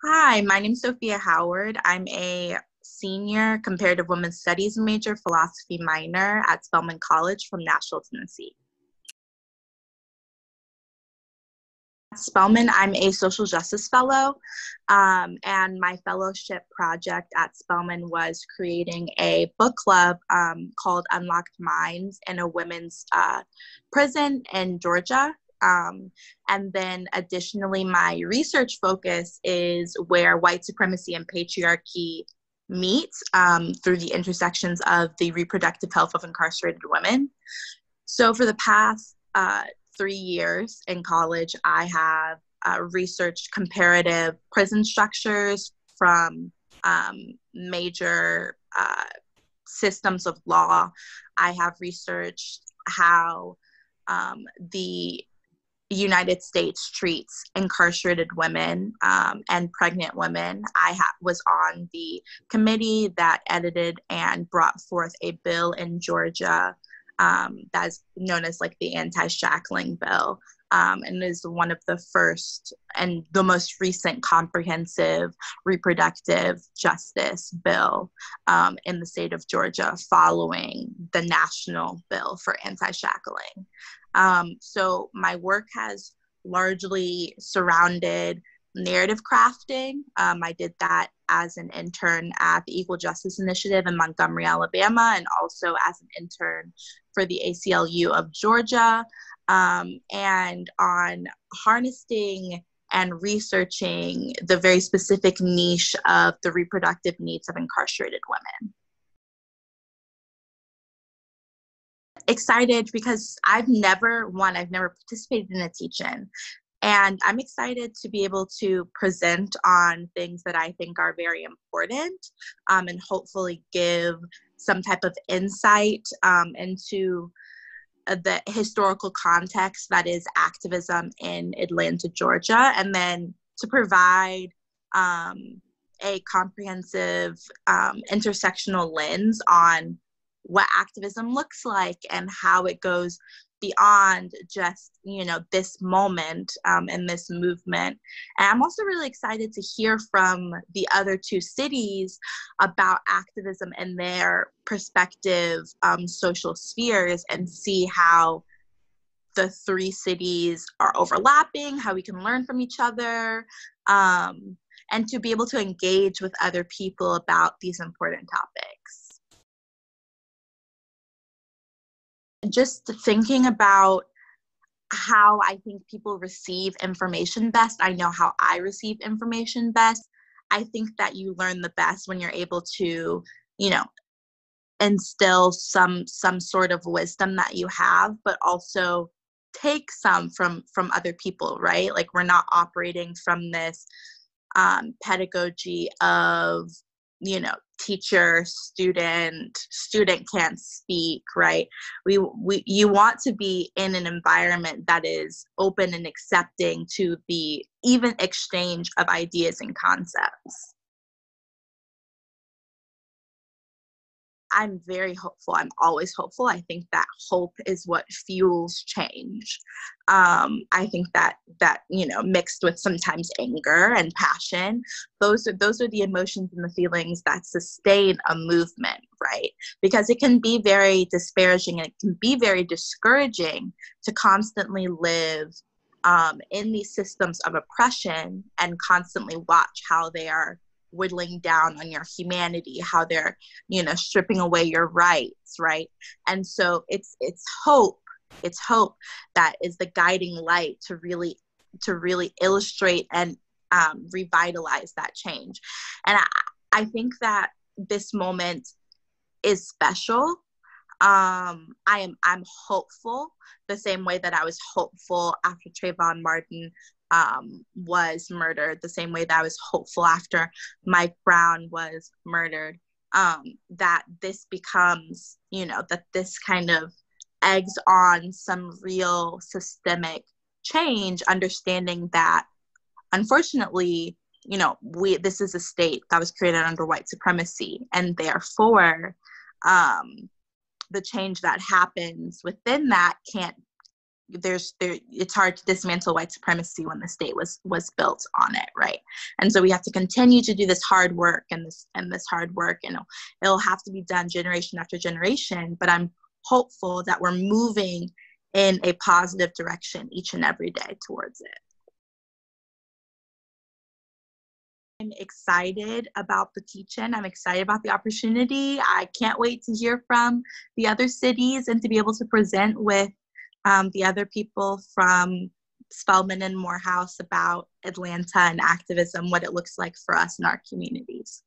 Hi, my name is Sophia Howard. I'm a senior comparative women's studies major, philosophy minor at Spelman College from Nashville, Tennessee. At Spelman, I'm a social justice fellow, and my fellowship project at Spelman was creating a book club called Unlocked Minds in a women's prison in Georgia. And then additionally, my research focus is where white supremacy and patriarchy meet through the intersections of the reproductive health of incarcerated women. So for the past 3 years in college, I have researched comparative prison structures from major systems of law. I have researched how the United States treats incarcerated women and pregnant women. I was on the committee that edited and brought forth a bill in Georgia that's known as like the anti-shackling bill, and is one of the first and the most recent comprehensive reproductive justice bill in the state of Georgia following the national bill for anti-shackling. So my work has largely surrounded narrative crafting. I did that as an intern at the Equal Justice Initiative in Montgomery, Alabama, and also as an intern for the ACLU of Georgia, and on harnessing and researching the very specific niche of the reproductive needs of incarcerated women. Excited because I've never participated in a teach-in. And I'm excited to be able to present on things that I think are very important, and hopefully give some type of insight into the historical context that is activism in Atlanta, Georgia, and then to provide a comprehensive intersectional lens on what activism looks like and how it goes beyond just, this moment and this movement. And I'm also really excited to hear from the other two cities about activism and their prospective social spheres, and see how the three cities are overlapping, how we can learn from each other, and to be able to engage with other people about these important topics. Just thinking about how I think people receive information best. I know how I receive information best. I think that you learn the best when you're able to, instill some sort of wisdom that you have, but also take some from other people, right? Like, we're not operating from this pedagogy of, teacher, student can't speak, right? You want to be in an environment that is open and accepting to the even exchange of ideas and concepts. I'm very hopeful. I'm always hopeful. I think that hope is what fuels change. I think that mixed with sometimes anger and passion, those are the emotions and the feelings that sustain a movement, right? Because it can be very disparaging and it can be very discouraging to constantly live in these systems of oppression and constantly watch how they are whittling down on your humanity, how they're, stripping away your rights, right? And so it's hope that is the guiding light to really illustrate and revitalize that change. And I think that this moment is special. I'm hopeful the same way that I was hopeful after Trayvon Martin was murdered, the same way that I was hopeful after Mike Brown was murdered, that this becomes, that this kind of eggs on some real systemic change, understanding that unfortunately, this is a state that was created under white supremacy, and therefore the change that happens within that can't it's hard to dismantle white supremacy when the state was built on it, right? And so we have to continue to do this hard work, and this hard work, and it'll have to be done generation after generation. But I'm hopeful that we're moving in a positive direction each and every day towards it. I'm excited about the teach-in. I'm excited about the opportunity. I can't wait to hear from the other cities and to be able to present with the other people from Spelman and Morehouse about Atlanta and activism, what it looks like for us in our communities.